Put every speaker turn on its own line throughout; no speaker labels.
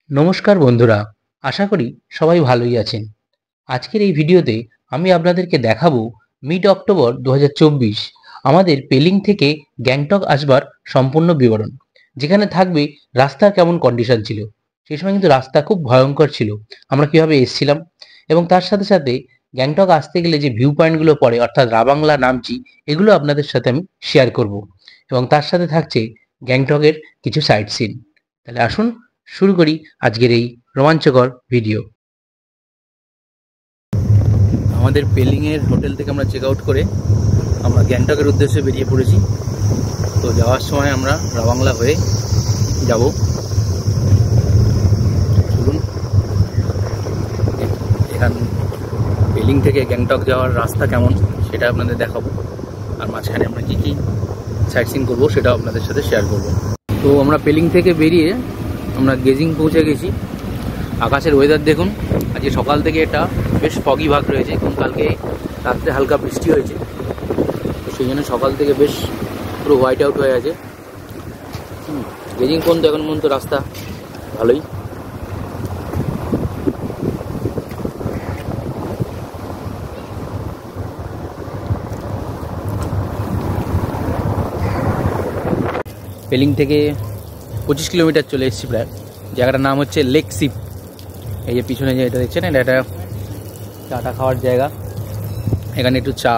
নমস্কার বন্ধুরা, আশা করি সবাই ভালোই আছেন। আজকের এই ভিডিওতে আমি আপনাদেরকে দেখাবো মিড অক্টোবর 2024 আমাদের পেলিং থেকে গ্যাংটক আসবার সম্পূর্ণ বিবরণ, যেখানে থাকবে রাস্তার কেমন কন্ডিশন ছিল। সেই সময় কিন্তু রাস্তা খুব ভয়ঙ্কর ছিল, আমরা কিভাবে এসেছিলাম, এবং তার সাথে সাথে গ্যাংটক আসতে গেলে যে ভিউ পয়েন্টগুলো পড়ে অর্থাৎ রাবাংলা, নামচি, এগুলো আপনাদের সাথে আমি শেয়ার করব। এবং তার সাথে থাকছে গ্যাংটকের কিছু সাইট সিন। তাহলে আসুন শুরু করি আজকের এই রোমাঞ্চকর ভিডিও। আমাদের পেলিংয়ের হোটেল থেকে আমরা চেক আউট করে আমরা গ্যাংটকের উদ্দেশ্যে বেরিয়ে পড়েছি। তো যাওয়ার সময় আমরা রাবাংলা হয়ে যাব। চলুন, এখান পেলিং থেকে গ্যাংটক যাওয়ার রাস্তা কেমন সেটা আপনাদের দেখাবো, আর মাঝখানে আমরা কী কী সাইট সিন করবো সেটাও আপনাদের সাথে শেয়ার করব। তো আমরা পেলিং থেকে বেরিয়ে আমরা গেজিং পৌঁছে গেছি। আকাশের ওয়েদার দেখুন, আজকে সকাল থেকে এটা বেশ ফগি ভাগ রয়েছে, এবং কালকে রাত্রে হালকা বৃষ্টি হয়েছে, তো সেই জন্য সকাল থেকে বেশ পুরো হোয়াইট আউট হয়ে আছে। গেজিং পর্যন্ত এখন পর্যন্ত রাস্তা ভালোই। পেলিং থেকে 25 কিলোমিটার চলে এসেছি প্রায়। জায়গাটার নাম হচ্ছে লেক সিপ। এই যে পিছনে যে এটা দেখছেন, এটা একটা চাটা খাওয়ার জায়গা। এখানে একটু চা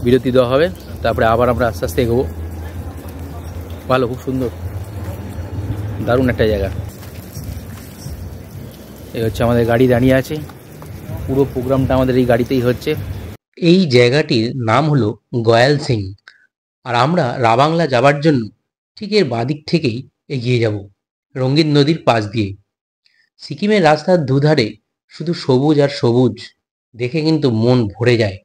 বিরতি দেওয়া হবে, তারপরে আবার আমরা আস্তে আস্তে এগোবো। ভালো, খুব সুন্দর, দারুণ একটা জায়গা। এই হচ্ছে আমাদের গাড়ি দাঁড়িয়ে আছে, পুরো প্রোগ্রামটা আমাদের এই গাড়িতেই হচ্ছে। এই জায়গাটির নাম হলো গয়াল সিং, আর আমরা রাবাংলা যাবার জন্য ঠিক এর বাদিক থেকেই এগিয়ে যাব, রঙ্গিত নদীর পাশ দিয়ে। সিকিমের রাস্তার দুধারে শুধু সবুজ আর সবুজ, দেখে কিন্তু মন ভরে যায়।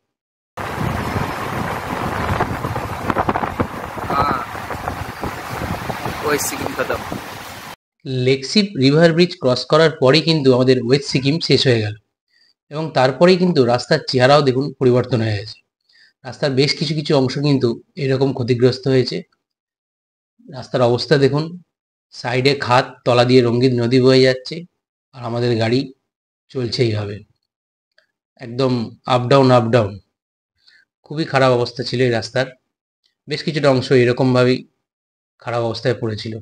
লেকশিপ রিভার ব্রিজ ক্রস করার পরেই কিন্তু আমাদের ওয়েস্ট সিকিম শেষ হয়ে গেল, এবং তারপরেই কিন্তু রাস্তার চেহারাও দেখুন পরিবর্তন হয়ে গেছে। রাস্তার বেশ কিছু কিছু অংশ কিন্তু এরকম ক্ষতিগ্রস্ত হয়েছে। রাস্তার অবস্থা দেখুন, সাইডে খাদ, তলা দিয়ে রঙ্গিত নদী বয়ে যাচ্ছে, আর আমাদের গাড়ি চলছে এইভাবে একদম আপ ডাউন আপ ডাউন। খুবই খারাপ অবস্থা ছিল এই রাস্তার, বেশ কিছুটা অংশ এরকমভাবেই খারাপ অবস্থায় পড়েছিল।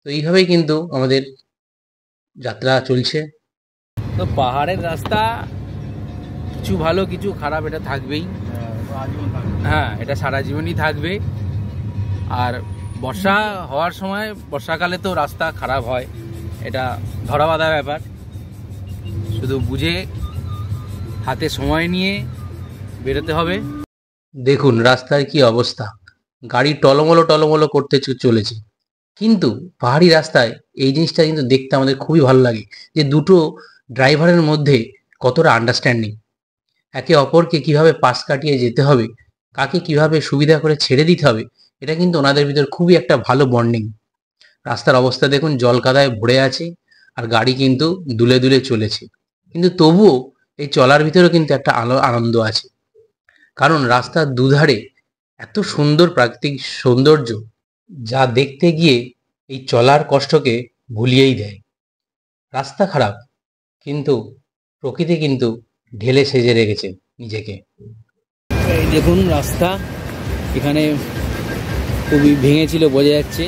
তো এইভাবেই কিন্তু আমাদের যাত্রা চলছে। তো পাহাড়ের রাস্তা কিছু ভালো কিছু খারাপ, এটা থাকবেই। হ্যাঁ, এটা সারা জীবনই থাকবে। আর বর্ষা হওয়ার সময়, বর্ষাকালে তো রাস্তা খারাপ হয়, এটা ধরা বাঁধা ব্যাপার। শুধু বুঝে হাতে সময় নিয়ে বেরোতে হবে। দেখুন রাস্তার কি অবস্থা, গাড়ি টলমলো টলমলো করতে চলেছে। কিন্তু পাহাড়ি রাস্তায় এই জিনিসটা কিন্তু দেখতে আমাদের খুবই ভালো লাগে, যে দুটো ড্রাইভারের মধ্যে কতটা আন্ডারস্ট্যান্ডিং, একে অপরকে কিভাবে পাশ কাটিয়ে যেতে হবে, কাকে কিভাবে সুবিধা করে ছেড়ে দিতে হবে, এটা কিন্তু ওনাদের ভিতর খুবই একটা ভালো বন্ডিং। রাস্তার অবস্থা দেখুন, জল কাদায় ভরে আছে, আর গাড়ি কিন্তু দুলে দুলে চলেছে, কিন্তু তবুও এই চলার ভিতরেও কিন্তু একটা আনন্দ আছে। কারণ রাস্তার দুধারে এত সুন্দর প্রাকৃতিক সৌন্দর্য, যা দেখতে গিয়ে এই চলার কষ্টকে ভুলিয়েই দেয়। রাস্তা খারাপ, কিন্তু প্রকৃতি কিন্তু ঢেলে সেজে রেখেছে নিজেকে। এই দেখুন রাস্তা, এখানে খুবই ভেঙেছিল বোঝা যাচ্ছে।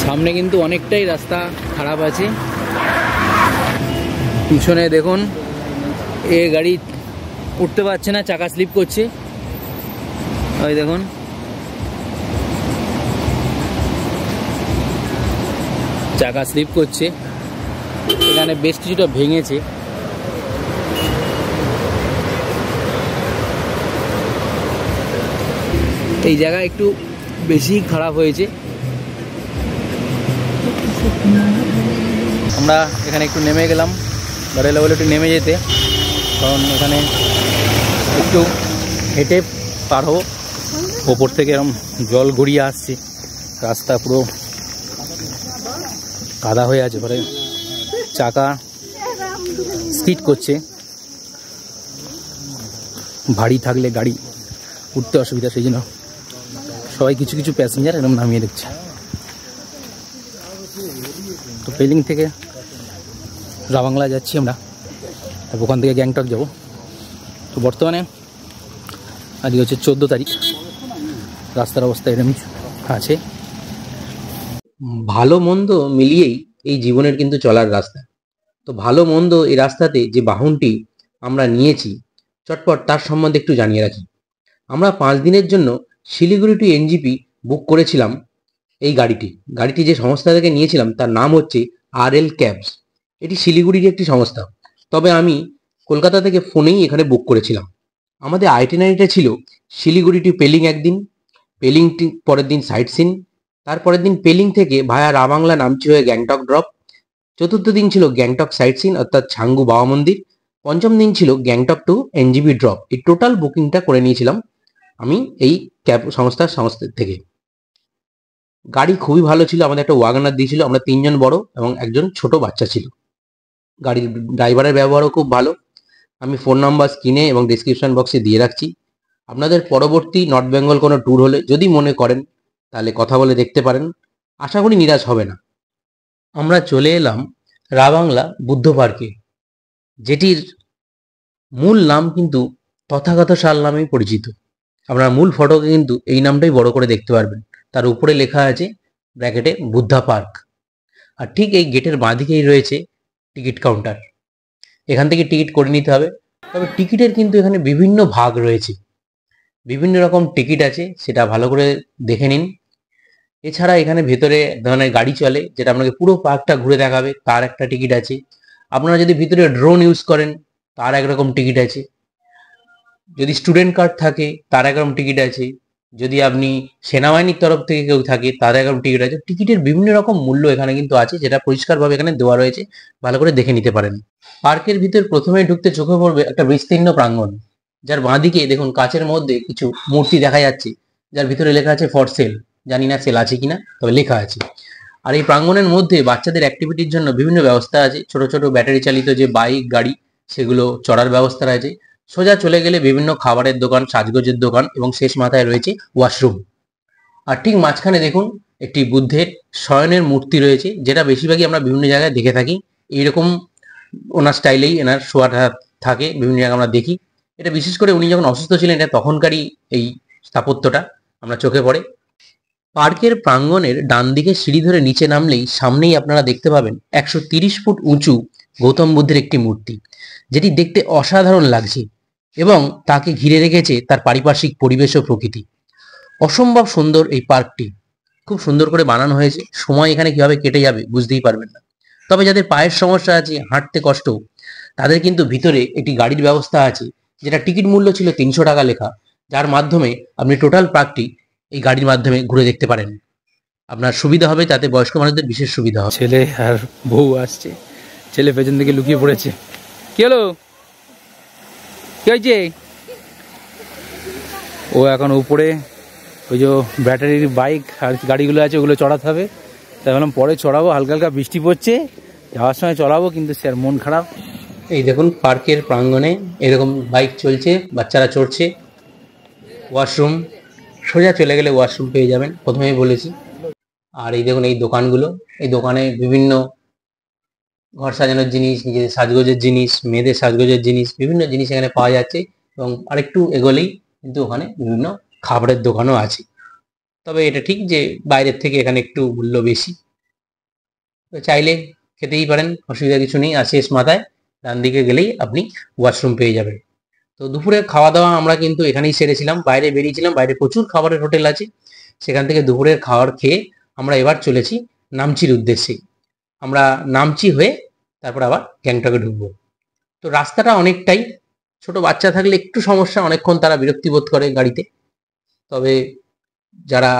সামনে কিন্তু অনেকটাই রাস্তা খারাপ আছে। পিছনে দেখুন, এ গাড়ি উঠতে পারছে না, চাকা স্লিপ করছে। ওই দেখুন, চাকা স্লিপ করছে। এখানে বেশ কিছুটা ভেঙেছে। এই জায়গা একটু বেশি খারাপ হয়েছে। আমরা এখানে একটু নেমে গেলাম, গাড়িওয়ালা বলে একটু নেমে যেতে, কারণ এখানে একটু হেঁটে পার হবো। ওপর থেকে এরকম জল গড়িয়ে আসছে, রাস্তা পুরো কাদা হয়ে আছে, পরে চাকা স্কিড করছে, ভারী থাকলে গাড়ি উঠতে অসুবিধা, সেই জন্য সবাই কিছু কিছু প্যাসেঞ্জার এরকম নামিয়ে দিচ্ছে। তো পেলিং থেকে রাবাংলা যাচ্ছি আমরা, ওখান থেকে গ্যাংটক যাব। তো বর্তমানে আজকে হচ্ছে 14 তারিখ, রাস্তার অবস্থা এরকম আছে। ভালো মন্দ মিলিয়েই এই জীবনের কিন্তু চলার রাস্তা। তো ভালো মন্দ এই রাস্তাতে যে বাহনটি আমরা নিয়েছি, চটপট তার সম্বন্ধে একটু জানিয়ে রাখি। আমরা 5 দিনের জন্য শিলিগুড়ি টু এনজিপি বুক করেছিলাম এই গাড়িটি যে সংস্থা থেকে নিয়েছিলাম তার নাম হচ্ছে RL ক্যাবস। এটি শিলিগুড়ির একটি সংস্থা, তবে আমি কলকাতা থেকে ফোনেই এখানে বুক করেছিলাম। আমাদের আইটিনারিটা ছিল শিলিগুড়ি টু পেলিং একদিন, পেলিং পরের দিন সাইট সিন, তারপরের দিন পেলিং থেকে ভায়া রাবাংলা নামচি হয়ে গ্যাংটক ড্রপ, চতুর্থ দিন ছিল গ্যাংটক সাইট সিন অর্থাৎ ছাঙ্গু বাবা মন্দির, পঞ্চম দিন ছিল গ্যাংটক টু এনজিবি ড্রপ। এই টোটাল বুকিংটা করে নিয়েছিলাম আমি এই ক্যাব সংস্থার থেকে। গাড়ি খুবই ভালো ছিল, আমাদের একটা ওয়াগনার দিয়েছিল, আমরা 3 জন বড় এবং একজন ছোট বাচ্চা ছিল। গাড়ির ড্রাইভারের ব্যবহারও খুব ভালো। আমি ফোন নাম্বার স্ক্রিনে এবং ডিসক্রিপশন বক্সে দিয়ে রাখছি। আপনাদের পরবর্তী নর্থ বেঙ্গল কোনো ট্যুর হলে যদি মনে করেন তাহলে কথা বলে দেখতে পারেন, আশা করি নিরাশ হবে না। আমরা চলে এলাম রাবাংলা বুদ্ধ পার্কে, যেটির মূল নাম কিন্তু তথাগত শাল নামেই পরিচিত। আপনার মূল ফটোকে কিন্তু এই নামটাই বড় করে দেখতে পারবেন, তার উপরে লেখা আছে ব্র্যাকেটে বুদ্ধা পার্ক। আর ঠিক এই গেটের বাঁদিকেই রয়েছে টিকিট কাউন্টার, এখান থেকে টিকিট করে নিতে হবে। তবে টিকিটের কিন্তু এখানে বিভিন্ন ভাগ রয়েছে, বিভিন্ন রকম টিকিট আছে, সেটা ভালো করে দেখে নিন। এছাড়া এখানে ভেতরে ধরনের গাড়ি চলে যেটা আপনাকে পুরো পার্কটা ঘুরে দেখাবে, তার একটা টিকিট আছে। আপনারা যদি ভিতরে ড্রোন ইউজ করেন তার একরকম টিকিট আছে, যদি স্টুডেন্ট কার্ড থাকে তার একরকম টিকিট আছে, যদি আপনি সেনাবাহিনীর তরফ থেকে কেউ থাকে তার একরকম টিকিট আছে। টিকিটের বিভিন্ন রকম মূল্য এখানে কিন্তু আছে, যেটা পরিষ্কারভাবে এখানে দেওয়া রয়েছে, ভালো করে দেখে নিতে পারেন। পার্কের ভিতর প্রথমে ঢুকতে চোখে পড়বে একটা বিস্তীর্ণ প্রাঙ্গণ, যার বাঁদিকে দেখুন কাচের মধ্যে কিছু মূর্তি দেখা যাচ্ছে, যার ভিতরে লেখা আছে ফর সেল। জানি না সেল আছে কিনা, তবে লেখা আছে। আর এই প্রাঙ্গণের মধ্যে বাচ্চাদের অ্যাক্টিভিটির জন্য বিভিন্ন ব্যবস্থা আছে, ছোট ছোট ব্যাটারি চালিত যে বাইক গাড়ি সেগুলো চড়ার ব্যবস্থা রয়েছে। সোজা চলে গেলে বিভিন্ন খাবারের দোকান, সাজগোজের দোকান এবং শেষ মাথায় রয়েছে ওয়াশরুম। আর ঠিক মাঝখানে দেখুন একটি বুদ্ধের শয়নের মূর্তি রয়েছে, যেটা বেশিরভাগই আমরা বিভিন্ন জায়গায় দেখে থাকি। এইরকম ওনার স্টাইলেই এনার শোয়াটা থাকে, বিভিন্ন জায়গায় আমরা দেখি। এটা বিশেষ করে উনি যখন অসুস্থ ছিলেন এটা তখনকারই এই স্থাপত্যটা আমরা চোখে পড়ে। পার্কের প্রাঙ্গণের ডান দিকে সিঁড়ি ধরে নিচে নামলেই সামনেই আপনারা দেখতে পাবেন 130 ফুট উঁচু গৌতম বুদ্ধের একটি মূর্তি, যেটি দেখতে অসাধারণ লাগছে এবং তাকে ঘিরে রেখেছে তার পারিপার্শ্বিক পরিবেশ ও প্রকৃতি। অসম্ভব সুন্দর এই পার্কটি, খুব সুন্দর করে বানানো হয়েছে। সময় এখানে কিভাবে কেটে যাবে বুঝতেই পারবেন না। তবে যাদের পায়ের সমস্যা আছে, হাঁটতে কষ্ট, তাদের কিন্তু ভিতরে একটি গাড়ির ব্যবস্থা আছে, যেটা টিকিট মূল্য ছিল 300 টাকা লেখা, যার মাধ্যমে আপনি টোটাল পার্কটি এই গাড়ির মাধ্যমে ঘুরে দেখতে পারেন। আপনার সুবিধা হবে, তাতে বয়স্ক মানুষদের বিশেষ সুবিধা হবে। ছেলে আর বউ আসছে, ছেলে পেছন দিকে লুকিয়ে পড়েছে। কি হলো, কি হয়েছে? ও এখন উপরে ওই যে ব্যাটারির বাইক আর গাড়িগুলো আছে ওগুলো চড়াতে হবে, তাই বললাম পরে চড়াবো। হালকা হালকা বৃষ্টি পড়ছে, যাওয়ার সময় চড়াবো, কিন্তু স্যার মন খারাপ। এই দেখুন পার্কের প্রাঙ্গণে এরকম বাইক চলছে, বাচ্চারা চড়ছে। ওয়াশরুম, সোজা চলে গেলে ওয়াশরুম পেয়ে যাবেন, প্রথমেই বলেছি। আর এই দেখুন এই দোকানগুলো, এই দোকানে বিভিন্ন ঘর সাজানোর জিনিস, নিজেদের সাজগোজের জিনিস, মেয়েদের সাজগোজের জিনিস, বিভিন্ন জিনিস এখানে পাওয়া যাচ্ছে। এবং আরেকটু এগোলেই কিন্তু ওখানে বিভিন্ন খাবারের দোকানও আছে। তবে এটা ঠিক যে বাইরের থেকে এখানে একটু মূল্য বেশি, তো চাইলে খেতেই পারেন, অসুবিধা কিছু নেই। আর শেষ মাথায় ডান দিকে গেলেই আপনি ওয়াশরুম পেয়ে যাবেন। তো দুপুরের খাওয়া দাওয়া আমরা কিন্তু এখানেই সেরেছিলাম, বাইরে বেরিয়েছিলাম, বাইরে প্রচুর খাবারের হোটেল আছে, সেখান থেকে দুপুরের খাবার খেয়ে আমরা এবার চলেছি নামচির উদ্দেশ্যে। আমরা নামচি হয়ে তারপর আবার গ্যাংটকে ঢুকবো। তো রাস্তাটা অনেকটাই, ছোট বাচ্চা থাকলে একটু সমস্যা, অনেকক্ষণ তারা বিরক্তি বোধ করে গাড়িতে। তবে যারা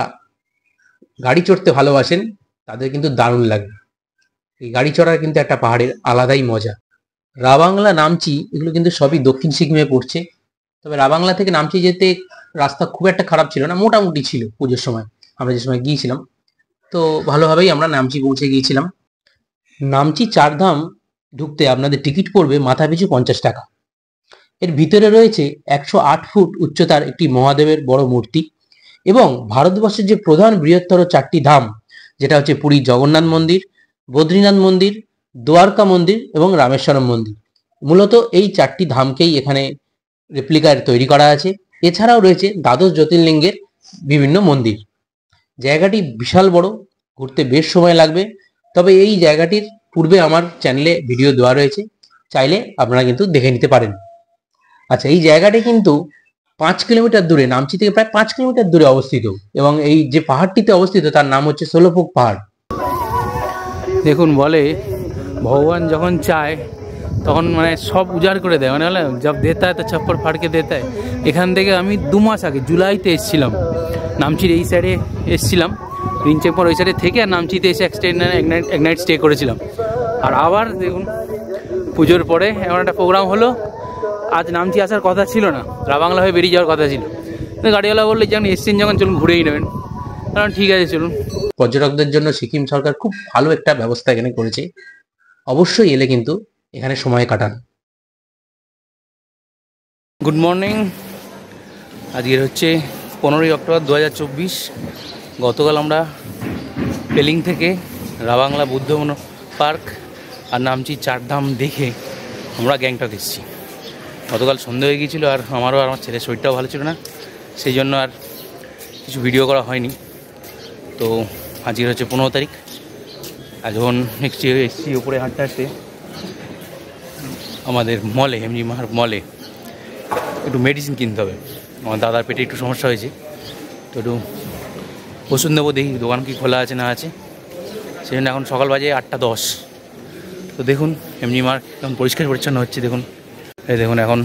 গাড়ি চড়তে ভালোবাসেন তাদের কিন্তু দারুণ লাগবে। এই গাড়ি চড়ার কিন্তু একটা পাহাড়ের আলাদাই মজা। রাবাংলা নামচি এগুলো কিন্তু সবই দক্ষিণ সিকিমে পড়ছে। তবে রাবাংলা থেকে নামচি যেতে রাস্তা খুব একটা খারাপ ছিল না, মোটামুটি ছিল পুজোর সময় আমরা যে সময় গিয়েছিলাম। তো ভালোভাবেই আমরা নামচি পৌঁছে গিয়েছিলাম। নামচি চারধাম ঢুকতে আপনাদের টিকিট পড়বে মাথা পিছু 50 টাকা। এর ভিতরে রয়েছে 108 ফুট উচ্চতার একটি মহাদেবের বড় মূর্তি এবং ভারতবর্ষের যে প্রধান বৃহত্তর 4টি ধাম, যেটা হচ্ছে পুরী জগন্নাথ মন্দির, বদ্রীনাথ মন্দির, দ্বারকা মন্দির এবং রামেশ্বরম মন্দির। মূলত এই 4টি ধামকেই এখানে রেপ্লিকার তৈরি করা আছে। এছাড়াও রয়েছে দ্বাদশ জ্যোতির্লিঙ্গের বিভিন্ন মন্দির। জায়গাটি বিশাল বড়, ঘুরতে বেশ সময় লাগবে। তবে এই জায়গাটির পূর্বে আমার চ্যানেলে ভিডিও দেওয়া রয়েছে, চাইলে আপনারা কিন্তু দেখে নিতে পারেন। আচ্ছা, এই জায়গাটি কিন্তু 5 কিলোমিটার দূরে, নামচি থেকে প্রায় 5 কিলোমিটার দূরে অবস্থিত এবং এই যে পাহাড়টিতে অবস্থিত তার নাম হচ্ছে সোলোপুক পাহাড়।
দেখুন, বলে ভগবান যখন চায় তখন মানে সব উজাড় করে দেয়, মানে বলে জব দেতা হয় তো ছপ্পর ফাড়কে দেতা হয়। এখান থেকে আমি 2 মাস আগে জুলাইতে এসেছিলাম, নামচির এই সাইডে এসেছিলাম, রিনচেকপর ওই সাইডে থেকে, আর নামচিতে এসে এক নাইট স্টে করেছিলাম। আর আবার দেখুন পুজোর পরে এমন একটা প্রোগ্রাম হলো, আজ নামচি আসার কথা ছিল না, রাবাংলা হয়ে বেরিয়ে যাওয়ার কথা ছিল। গাড়িওয়ালা বললো যখন এসছেন যখন চলুন ঘুরেই নেবেন, কারণ ঠিক আছে চলুন।
পর্যটকদের জন্য সিকিম সরকার খুব ভালো একটা ব্যবস্থা এখানে করেছে, অবশ্যই এলে কিন্তু এখানে সময় কাটান।
গুড মর্নিং, আজকের হচ্ছে 15ই অক্টোবর 2024। গতকাল আমরা পেলিং থেকে রাবাংলা বুদ্ধ পার্ক আর নামচি চারধাম দেখে আমরা গ্যাংটক এসেছি। গতকাল সন্ধে হয়ে গিয়েছিলো, আর আমারও আর আমার ছেলের শরীরটাও ভালো ছিল না, সেই জন্য আর কিছু ভিডিও করা হয়নি। তো আজকের হচ্ছে 15 তারিখ। আর যখন নেক্সট এসেছি উপরে হাঁটতে হাঁটতে আমাদের মলে, এমজি মাহার মলে একটু মেডিসিন কিনতে হবে। আমার দাদার পেটে একটু সমস্যা হয়েছে, তো একটু ওষুধ নেবো, দেখি দোকান কি খোলা আছে না আছে। সেই জন্য এখন সকাল বাজে 8:10। তো দেখুন এমজি মার্ক এখন পরিষ্কার পরিচ্ছন্ন হচ্ছে। দেখুন এই দেখুন এখন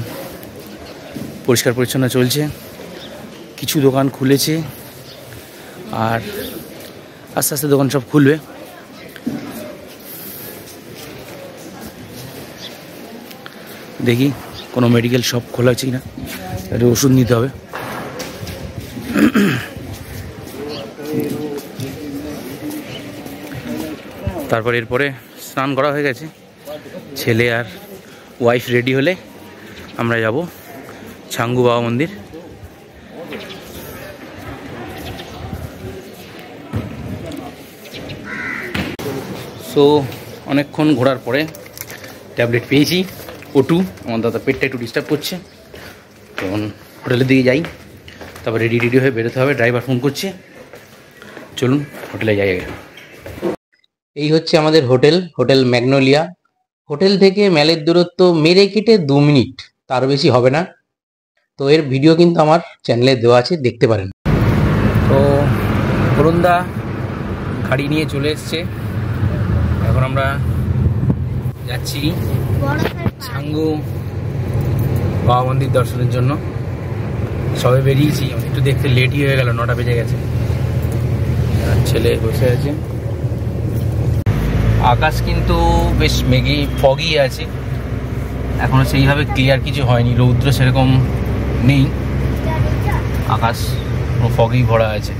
পরিষ্কার পরিচ্ছন্ন চলছে, কিছু দোকান খুলেছে আর আস্তে আস্তে দোকান সব খুলবে। দেখি কোনো মেডিকেল শপ খোলা আছে কিনা, একটু ওষুধ নিতে হবে। তারপর এরপরে স্নান করা হয়ে গেছে, ছেলে আর ওয়াইফ রেডি হলে আমরা যাব ছাঙ্গু বাবা মন্দির। সো অনেকক্ষণ ঘোরার পরে ট্যাবলেট পেয়েছি O2। আমার দাদা পেটটা একটু ডিস্টার্ব করছে, তখন হোটেলের দিকে যাই, তারপর রেডি হয়ে বেরোতে হবে। ড্রাইভার ফোন করছে, চলুন হোটেলে যাই আগে।
এই হচ্ছে আমাদের হোটেল ম্যাগনোলিয়া। হোটেল থেকে ম্যালের দূরত্ব মেরে কেটে 2 মিনিট, তার বেশি হবে না। তো এর ভিডিও কিন্তু আমার চ্যানেলে দেওয়া আছে, দেখতে পারেন।
তো বরুণদা গাড়ি নিয়ে চলে এসছে, এখন আমরা যাচ্ছি ছাঙ্গু বাবা মন্দির দর্শনের জন্য। সবে বেরিয়েছি, একটু দেখতে লেটই হয়ে গেল, 9টা বেজে গেছে। আর ছেলে বসে আছে। আকাশ কিন্তু বেশ মেঘি ফগি আছে, এখনো সেইভাবে ক্লিয়ার কিছু হয়নি, রৌদ্র সেরকম নেই, আকাশ ফগি ভরা আছে।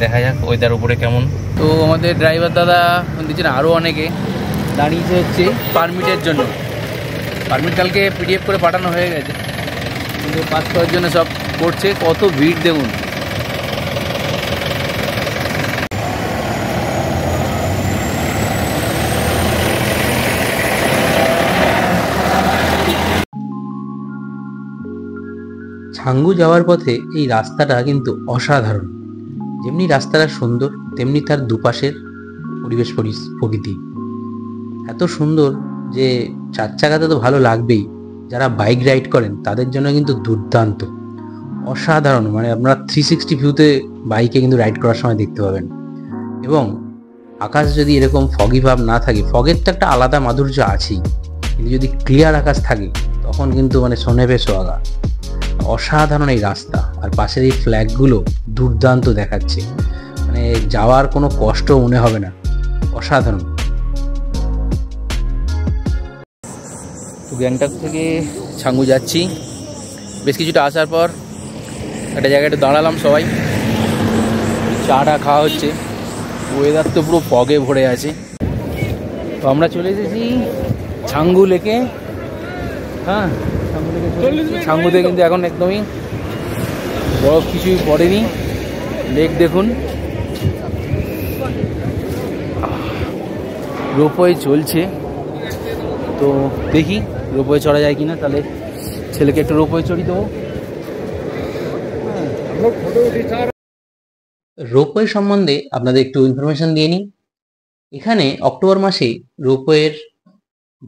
দেখা যাক ওয়েদার উপরে কেমন। তো আমাদের ড্রাইভার দাদা দিচ্ছেন, আরও অনেকে দাঁড়িয়েছে হচ্ছে পারমিটের জন্য। পারমিট কালকে PDF করে পাঠানো হয়ে গেছে, কিন্তু পাস করার জন্য সব করছে। কত ভিড় দেখুন।
ছাঙ্গু যাওয়ার পথে এই রাস্তাটা কিন্তু অসাধারণ। যেমনি রাস্তাটা সুন্দর, তেমনি তার দুপাশের পরিবেশ প্রকৃতি এত সুন্দর যে 4 চাকাতে তো ভালো লাগবেই, যারা বাইক রাইড করেন তাদের জন্য কিন্তু দুর্দান্ত, অসাধারণ। মানে আপনারা 360 ভিউতে বাইকে কিন্তু রাইড করার সময় দেখতে পাবেন। এবং আকাশ যদি এরকম ফগি ভাব না থাকে, ফগের তো একটা আলাদা মাধুর্য আছেই, কিন্তু যদি ক্লিয়ার আকাশ থাকে তখন কিন্তু মানে সোনেপে সোহাগা। অসাধারণ এই রাস্তা, আর পাশের এই ফ্ল্যাগগুলো দুর্দান্ত দেখাচ্ছে, মানে যাওয়ার কোনো কষ্ট মনে হবে না, অসাধারণ।
তো গ্যাংটক থেকে ছাঙ্গু যাচ্ছি। বেশ কিছুটা আসার পর একটা জায়গায় একটু দাঁড়ালাম, সবাই চাটা খাওয়া হচ্ছে। ওয়েদার তো পুরো ফগে ভরে আছে। তো আমরা চলে এসেছি ছাঙ্গু লেকে। হ্যাঁ, ছাঙ্গুতে কিন্তু এখন একদমই বরফ কিছুই পড়েনি। লেক দেখুন, রোপওয়ে চলছে। তো দেখি রোপওয়ে চড়া যায় কিনা, তাহলে ছেলেকে একটু রোপওয়ে চড়িয়ে দেবো।
রোপওয়ে সম্বন্ধে আপনাদের একটু ইনফরমেশন দিয়ে নিই। এখানে অক্টোবর মাসে রোপওয়ের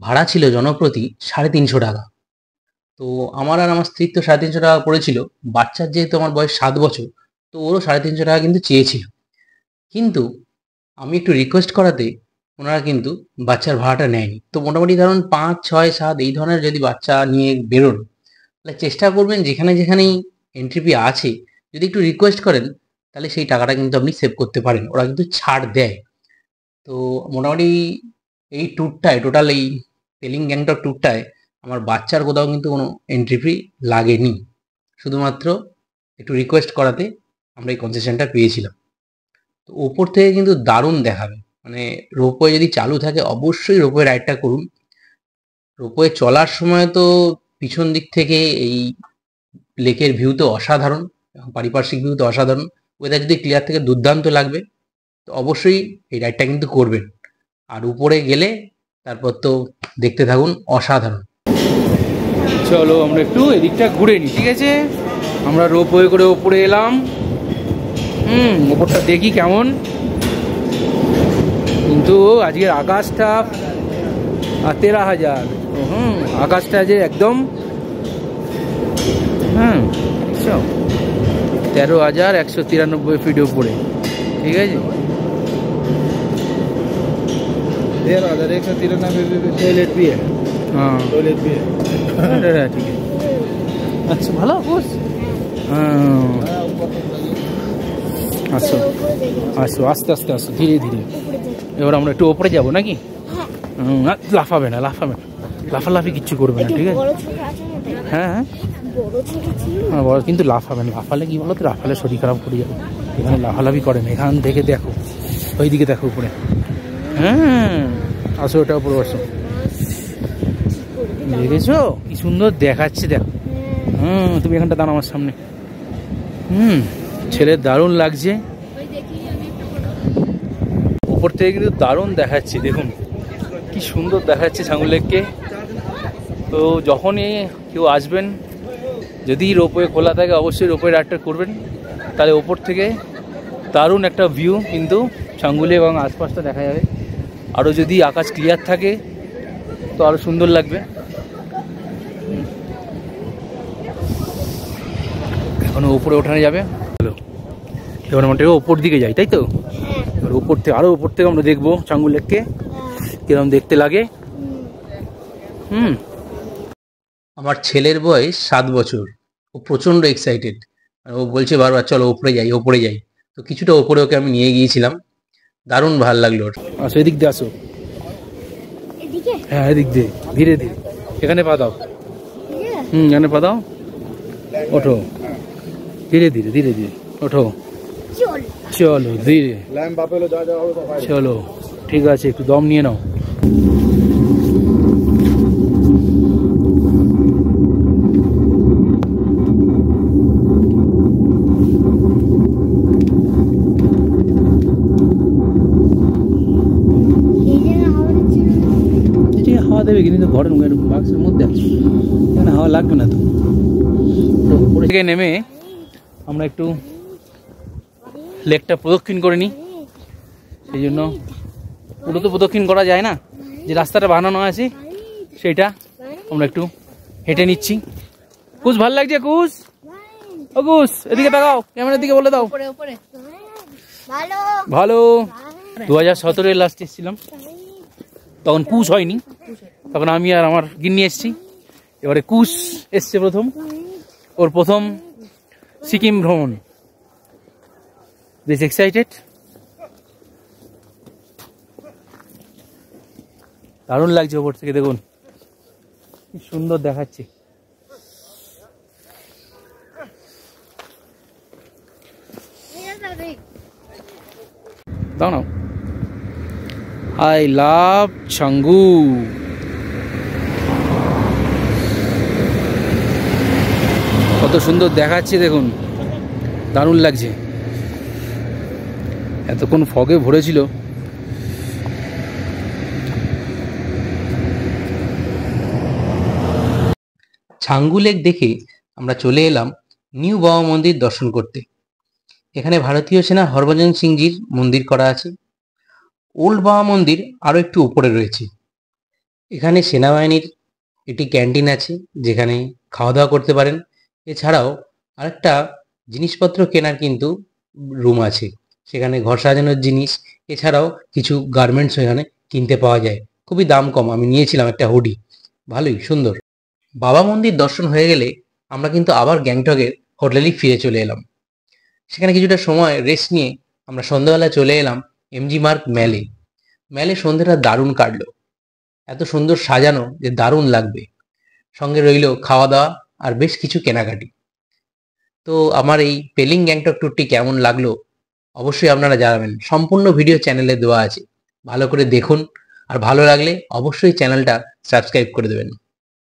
ভাড়া ছিল জনপ্রতি 350 টাকা। তো আমার আর আমার স্ত্রীর তো 350 টাকা পড়েছিল। বাচ্চার যেহেতু আমার বয়স 7 বছর, তো ওরও 350 টাকা কিন্তু চেয়েছিল। কিন্তু আমি একটু রিকোয়েস্ট করাতে ওনারা কিন্তু বাচ্চার ভাড়াটা নেয়নি। তো মোটামুটি ধরুন 5, 6, 7 এই ধরনের যদি বাচ্চা নিয়ে বেরোন, তাহলে চেষ্টা করবেন যেখানে যেখানেই এন্ট্রি ফি আছে, যদি একটু রিকোয়েস্ট করেন তাহলে সেই টাকাটা কিন্তু আপনি সেভ করতে পারেন। ওরা কিন্তু ছাড় দেয়। তো মোটামুটি এই ট্যুরটায়, টোটাল এই পেলিং গ্যাংটক ট্যুরটায় আমার বাচ্চার কোথাও কিন্তু কোনো এন্ট্রি ফি লাগেনি। শুধুমাত্র একটু রিকোয়েস্ট করাতে আমরা এই কনসেশনটা পেয়েছিলাম। তো ওপর থেকে কিন্তু দারুণ দেখাবে। মানে রোপওয়ে যদি চালু থাকে অবশ্যই রোপওয়ে রাইডটা করুন। রোপওয়ে চলার সময় তো পিছন দিক থেকে এই লেকের ভিউ তো অসাধারণ, এবং পারিপার্শ্বিক ভিউ তো অসাধারণ। ওয়েদার যদি ক্লিয়ার থেকে দুর্দান্ত লাগবে। তো অবশ্যই এই রাইডটা কিন্তু করবেন। আর উপরে গেলে তারপর তো দেখতে থাকুন, অসাধারণ।
চলো আমরা একটু এদিকটা ঘুরে নিই, ঠিক আছে? আমরা রোপওয়ে করে ওপরে এলাম। ওপরটা দেখি কেমন। কিন্তু আজকের আকাশটা 13,000। আকাশটা যে একদম 13,193 ফিট উপরে, ঠিক আছে?
13,193 टॉयलेट भी है।
हाँ
टॉयलेट भी है।
ठीक है, अच्छा ভালো বস। আসো আসো, আস্তে আস্তে আসো, ধীরে ধীরে। এবার আমরা একটু ওপরে যাবো নাকি? লাফাবে না, লাফাবে না, লাফালাফি কিচ্ছু করবে না, ঠিক আছে? হ্যাঁ হ্যাঁ হ্যাঁ, বড়, কিন্তু লাফাবে না। লাফালে কি বলো তো, লাফালে শরীর খারাপ করে যাবে। এখানে লাফালাফি করে না। এখান থেকে দেখো, ওইদিকে দেখো উপরে। হ্যাঁ, আসো, ওটা উপরে বসো। দেখেছো কি সুন্দর দেখাচ্ছে, দেখো। তুমি এখানটা দাঁড়াও আমার সামনে। ছেলের দারুণ লাগছে। উপর থেকে কিন্তু দারুণ দেখাচ্ছে, দেখুন কি সুন্দর দেখাচ্ছে ছাঙ্গু লেককে। তো যখনই কেউ আসবেন, যদি রোপওয়ে খোলা থাকে অবশ্যই রোপওয়ে রাইডটা করবেন। তাহলে ওপর থেকে দারুণ একটা ভিউ কিন্তু ছাঙ্গু লেক এবং আশপাশটা দেখা যাবে। আরও যদি আকাশ ক্লিয়ার থাকে তো আরও সুন্দর লাগবে। এখন উপরে ওঠানো যাবে। হ্যালো, এবার আমরা ওপর দিকে যাই, তাই তো? এবার উপর থেকে, আরও উপর থেকে আমরা দেখবো ছাঙ্গু লেককে কিরকম দেখতে লাগে।
আমার ছেলের বয়স 7 বছর। ও প্রচণ্ড এক্সাইটেড। ও বলছে বারবার চলো ওপরে যাই, ওপরে যাই। তো কিছুটা ওপরে ওকে আমি নিয়ে গিয়েছিলাম। দারুণ ভালো লাগলো ওর।
আসো, এদিক দিয়ে আসো। হ্যাঁ, এদিক দিয়ে ধীরে ধীরে। এখানে পা দাও। এখানে পা দাও। ওঠো, ধীরে ধীরে, ধীরে ধীরে ওঠো। চলো ধীরে, চলো, ঠিক আছে, একটু দম নিয়ে নাও। হাওয়া দেবে কিন্তু ঘরের বাক্সের মধ্যে আছে, এখানে হাওয়া লাগবে না। তো উপরে থেকে নেমে আমরা একটু লেকটা প্রদক্ষিণ করে নিই। সেই জন্য পুরো তো প্রদক্ষিণ করা যায় না, যে রাস্তাটা বানানো আছে সেইটা আমরা একটু হেঁটে নিচ্ছি। কুছ ভালো লাগছে? কুছ, ও কুছ, এদিকে তাকাও, ক্যামেরার দিকে বলে দাও। ভালো। 2017 লাস্ট এসেছিলাম, তখন কুশ হয়নি, তখন আমি আর আমার গিন্নি এসছি। এবারে কুশ এসছে প্রথম, ওর প্রথম সিকিম ভ্রমণ। বেশ এক্সাইটেড। দারুণ লাগছে ওপর থেকে, দেখুন কি সুন্দর দেখাচ্ছে। দাও না, আই লাভ চাঙ্গু। কত সুন্দর দেখাচ্ছে দেখুন, দারুণ লাগছে। এতক্ষণ ফগে ভরেছিল।
ছাঙ্গু লেক দেখে আমরা চলে এলাম নিউ বাবা মন্দির দর্শন করতে। এখানে ভারতীয় সেনা হরভজন সিংজির মন্দির করা আছে। ওল্ড বাবা মন্দির আরও একটু উপরে রয়েছে। এখানে সেনাবাহিনীর একটি ক্যান্টিন আছে, যেখানে খাওয়া দাওয়া করতে পারেন। এছাড়াও আরেকটা জিনিসপত্র কেনার কিন্তু রুম আছে, সেখানে ঘর সাজানোর জিনিস, এছাড়াও কিছু গার্মেন্টস এখানে কিনতে পাওয়া যায়। খুবই দাম কম, আমি নিয়েছিলাম একটা হুডি, ভালোই সুন্দর। বাবা মন্দির দর্শন হয়ে গেলে আমরা কিন্তু আবার গ্যাংটকের হোটেলেই ফিরে চলে এলাম। সেখানে কিছুটা সময় রেস্ট নিয়ে আমরা সন্ধ্যাবেলা চলে এলাম এমজি মার্গ ম্যালে। ম্যালে সন্ধ্যেটা দারুণ কাটলো, এত সুন্দর সাজানো যে দারুণ লাগবে। সঙ্গে রইল খাওয়া দাওয়া আর বেশ কিছু কেনাকাটি। তো আমার এই পেলিং গ্যাংটক ট্যুরটি কেমন লাগলো অবশ্যই আপনারা জানাবেন। সম্পূর্ণ ভিডিও চ্যানেলে দেওয়া আছে, ভালো করে দেখুন। আর ভালো লাগলে অবশ্যই চ্যানেলটা সাবস্ক্রাইব করে দেবেন।